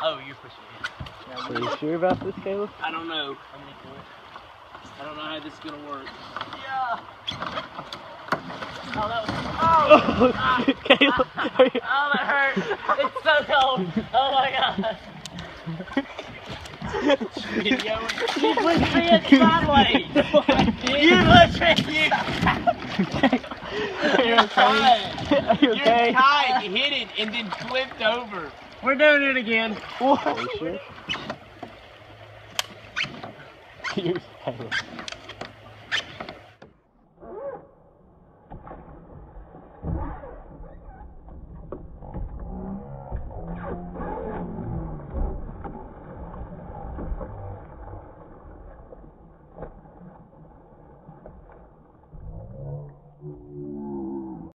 Oh, you're pushing it. Are you sure about this, Caleb? I don't know. I don't know how this is gonna work. Yeah. Oh, that was. Oh! Caleb, Oh, that hurt. It's so cold. Oh my god. You pushed me in sideways. You pushed me. You're tired. Are you okay? You're tired. You hit it and then flipped over. We're doing it again. What? Are you sure? Caleb.